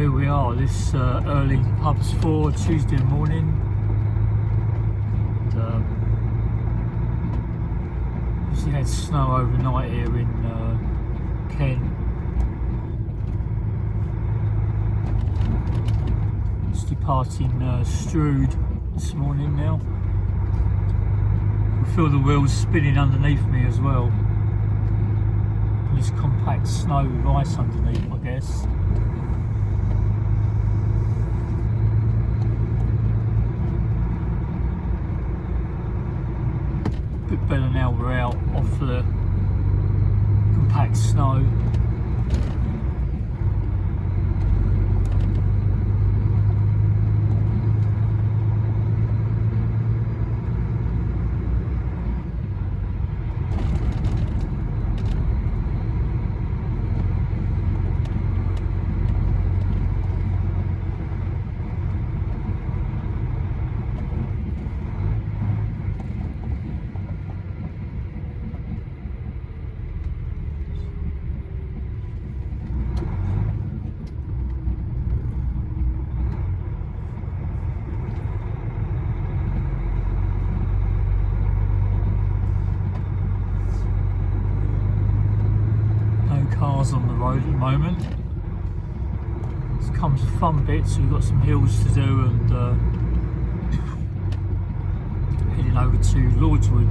here we are, this early Hubs 4 Tuesday morning. And, obviously had snow overnight here in Kent. Just departing Strood this morning now. I feel the wheels spinning underneath me as well. And this compact snow with ice underneath, I guess. Bit better now we're out off the compact snow. Cars on the road at the moment. This comes fun bit, so we've got some hills to do and heading over to Lordswood.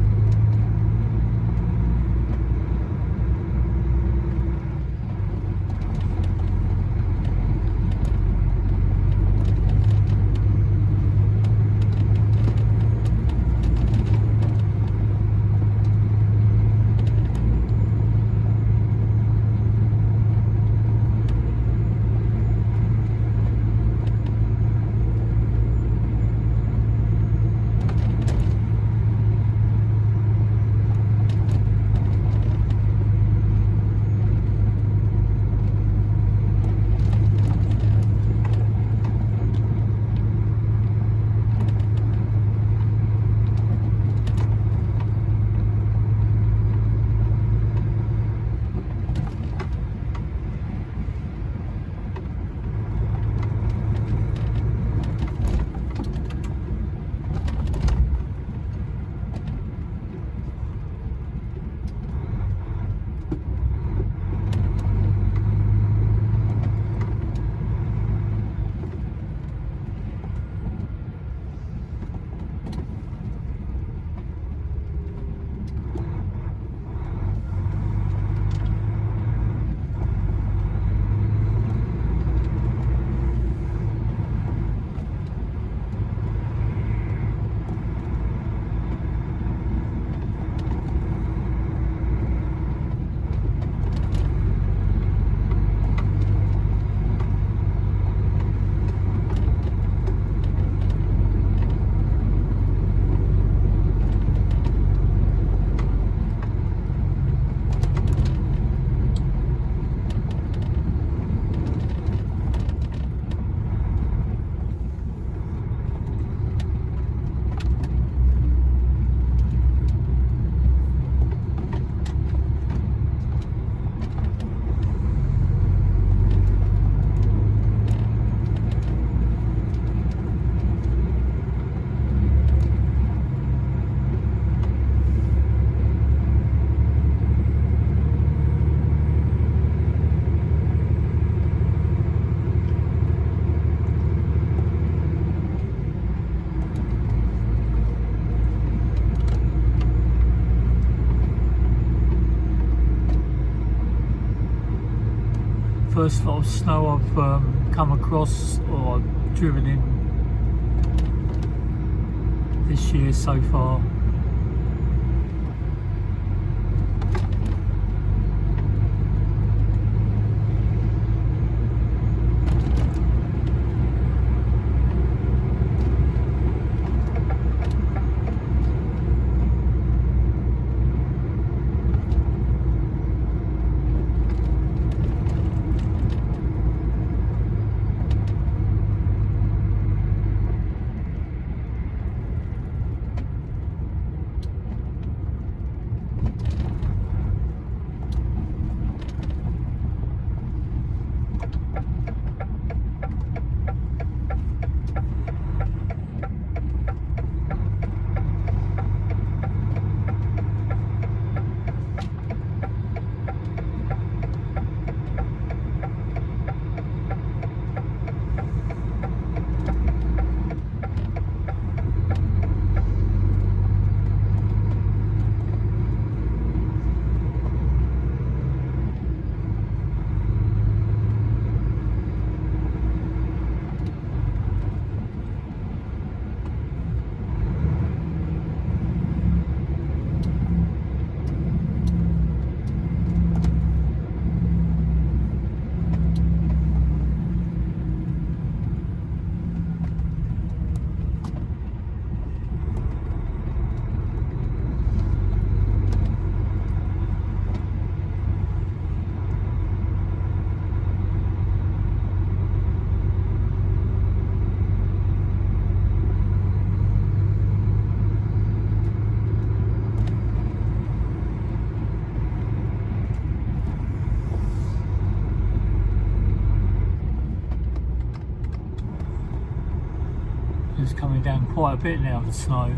First lot of snow I've come across or driven in this year so far. coming down quite a bit now, the snow.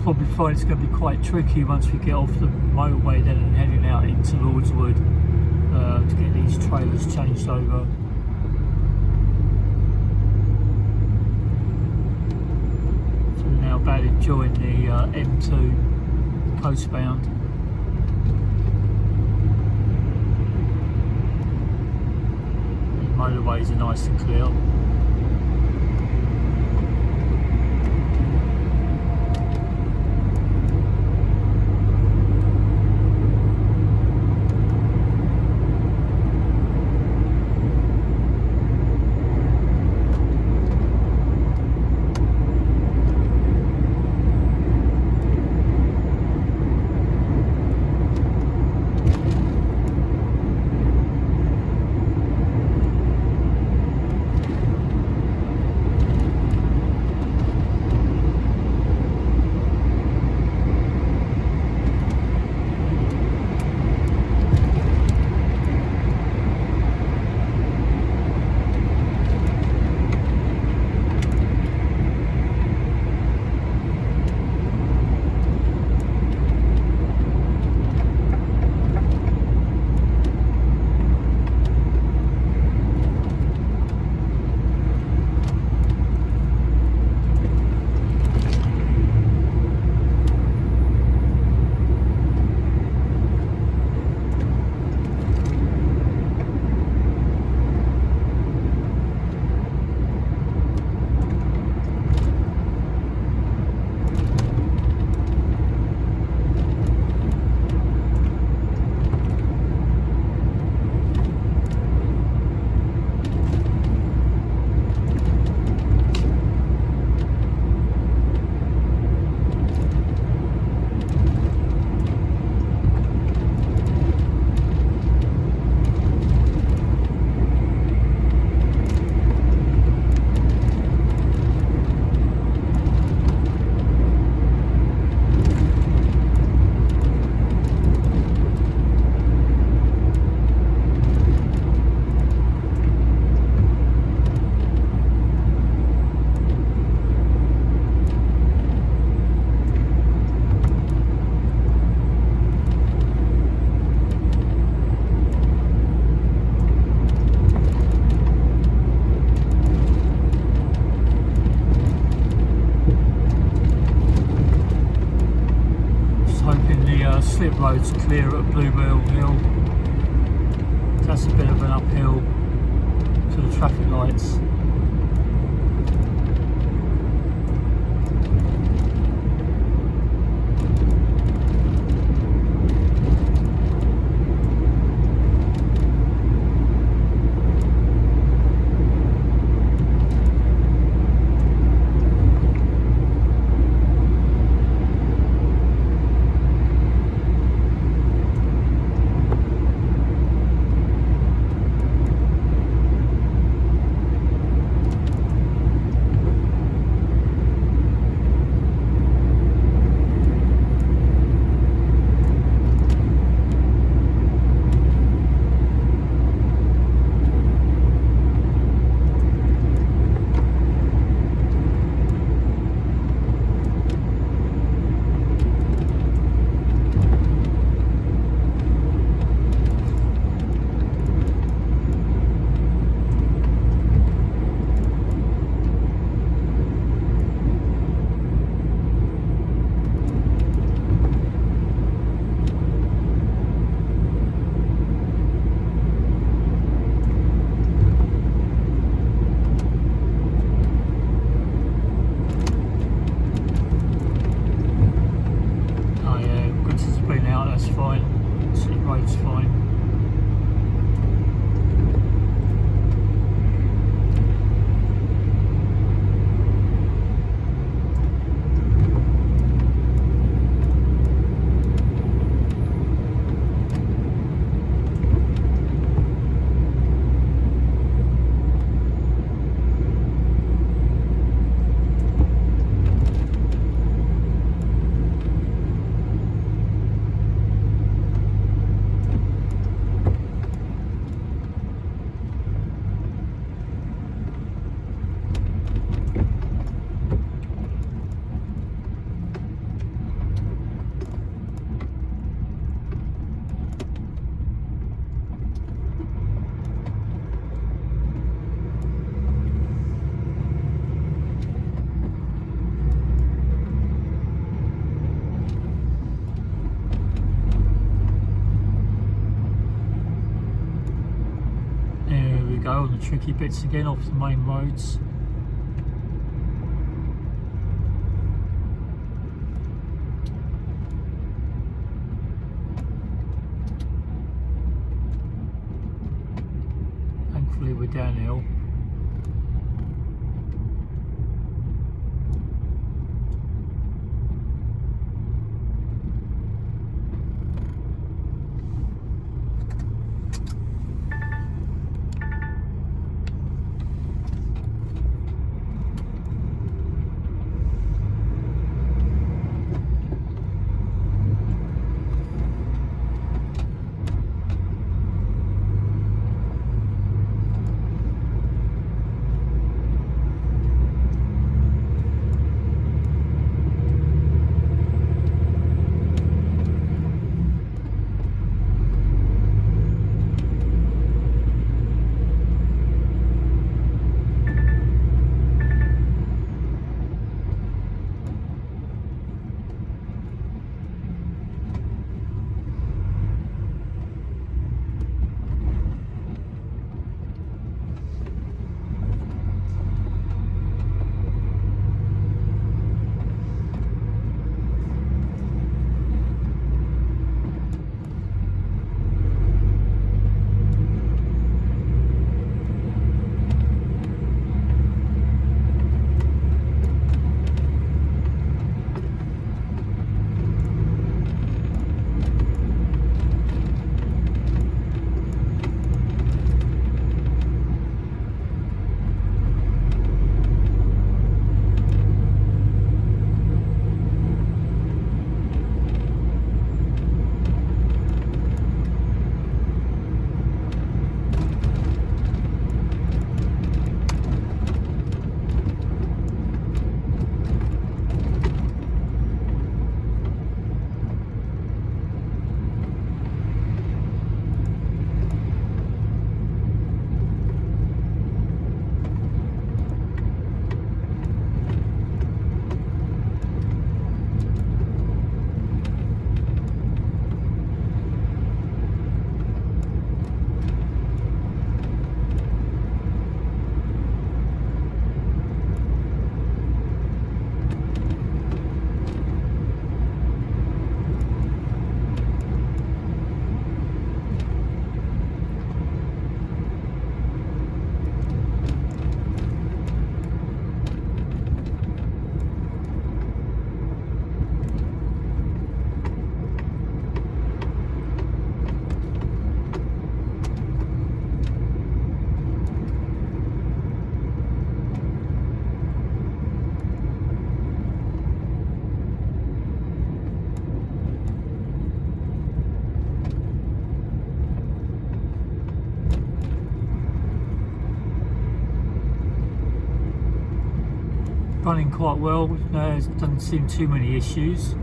Probably find it's going to be quite tricky once we get off the motorway then and heading out into Lordswood to get these trailers changed over. So we're now about to join the M2 coastbound. The motorways are nice and clear. Slip road's clear at Bluebell Hill. That's a bit of an uphill to the traffic lights. go on the tricky bits again off the main roads. Thankfully we're downhill. Running quite well, there doesn't seem too many issues.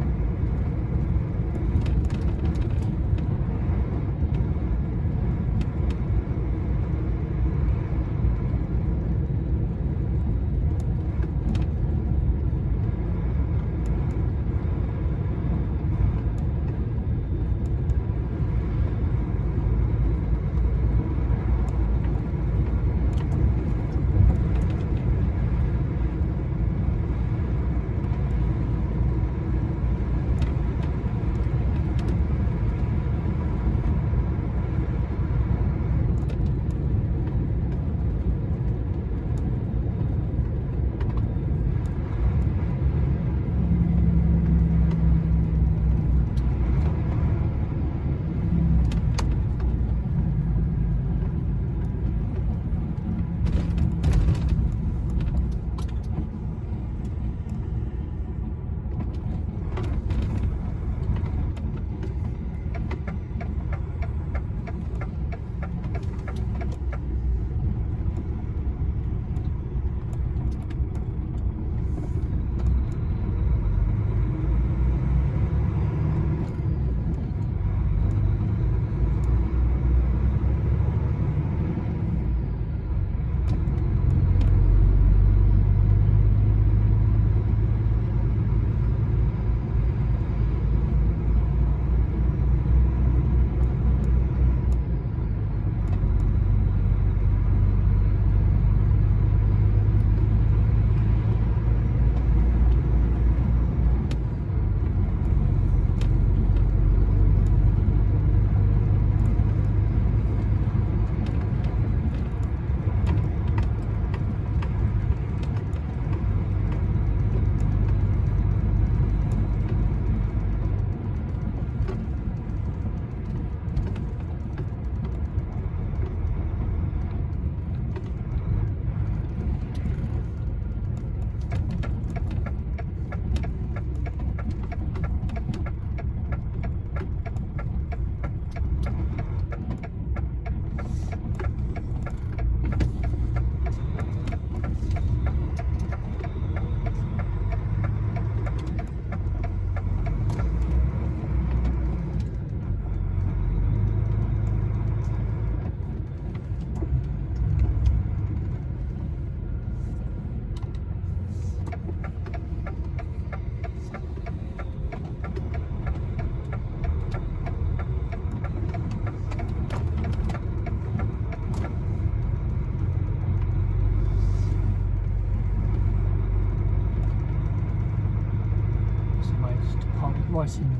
can't, right in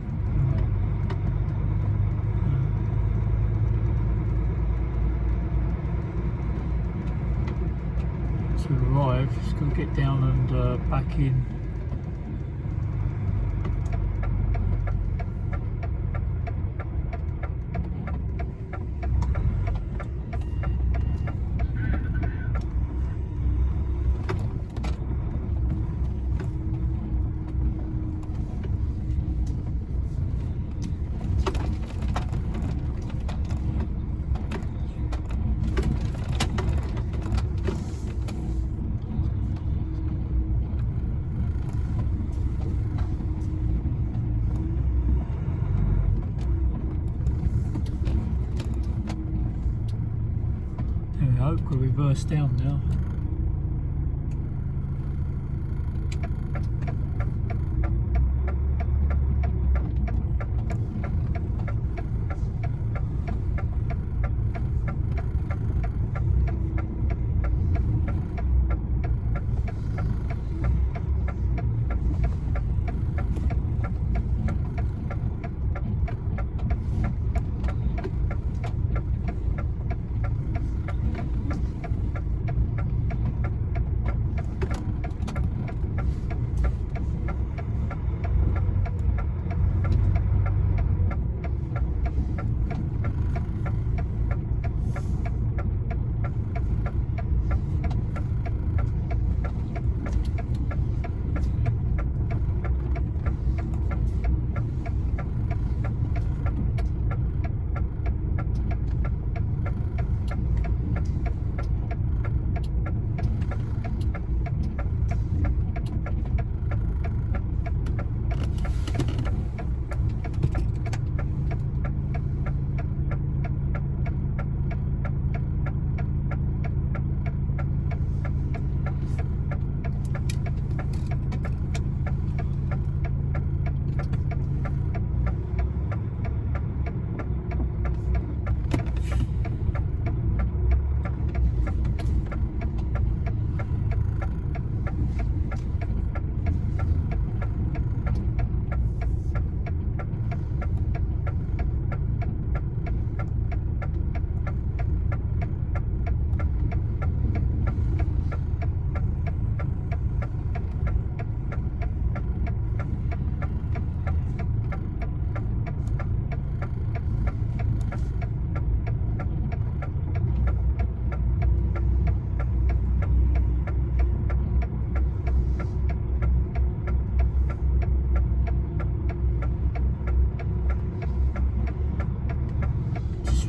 to arrive, just got to get down and back in. Got to reverse down now.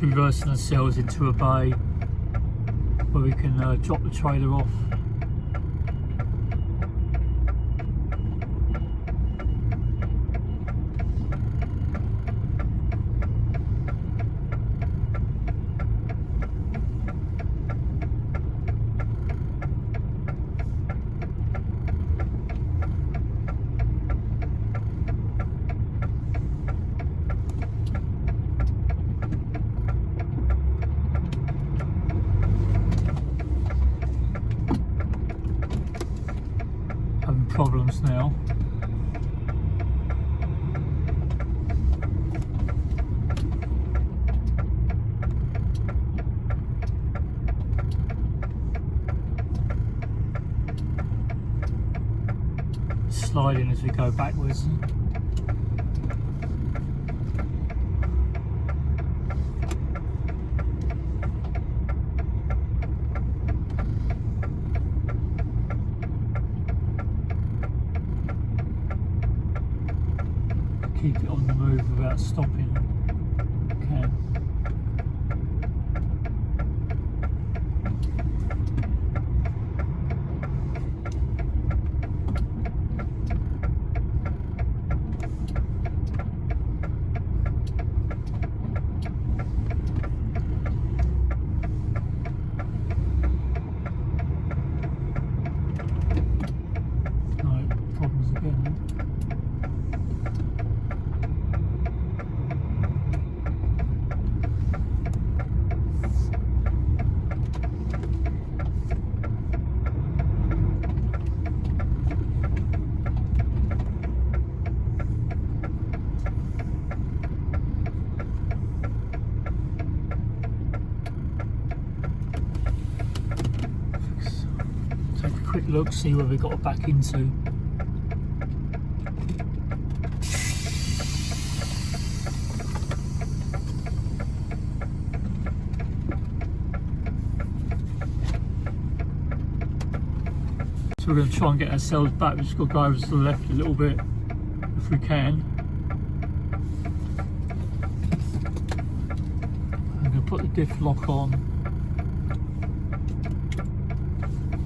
Reversing ourselves into a bay where we can drop the trailer off. Problems now. Sliding as we go backwards. Keep it on the move without stopping. Okay. No problems again. quick look, see where we got it back into. So we're going to try and get ourselves back. We've just got to go over to the left a little bit if we can. I'm going to put the diff lock on.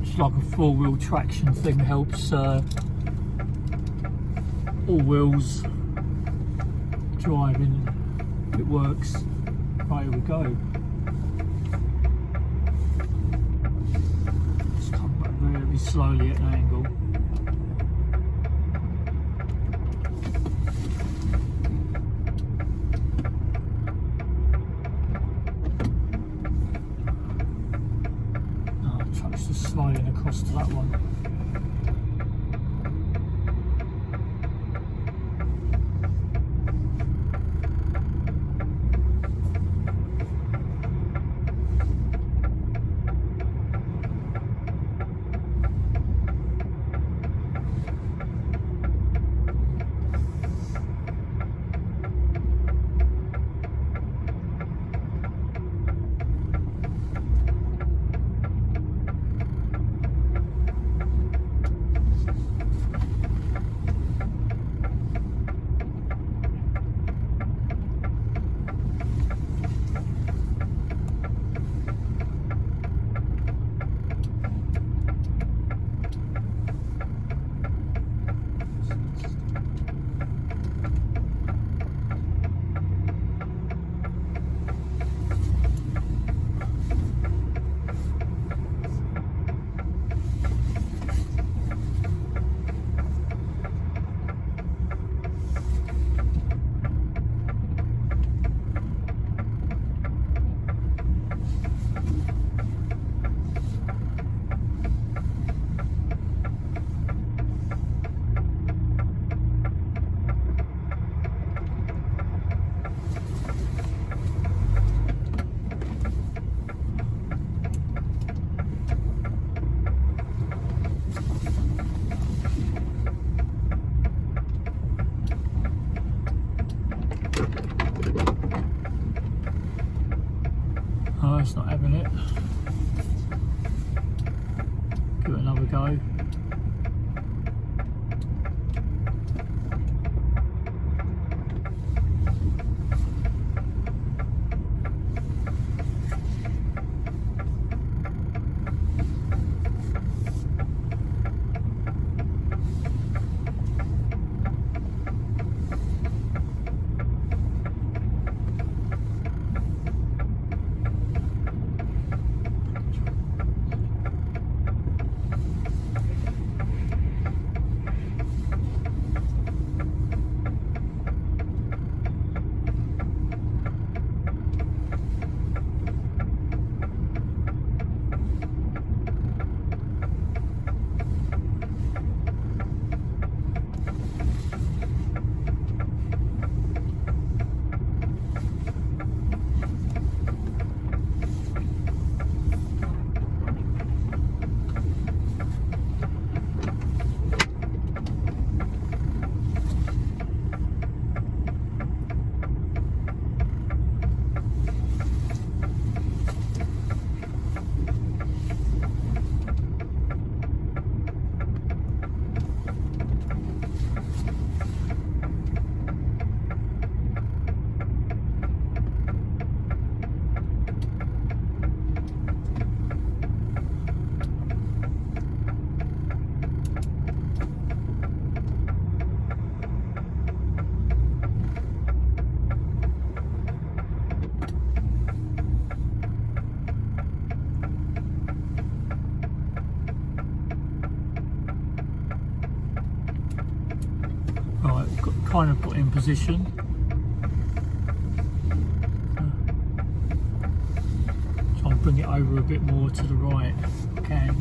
It's like a four-wheel traction thing, helps all wheels driving. It works. Right, here we go. Very slowly at an angle. Oh, the truck's just sliding across to that one. Oh, it's not having it. Give it another go. Kind of got in position. Try and bring it over a bit more to the right if I can.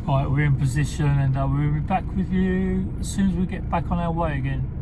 Right, we're in position and we'll be back with you as soon as we get back on our way again.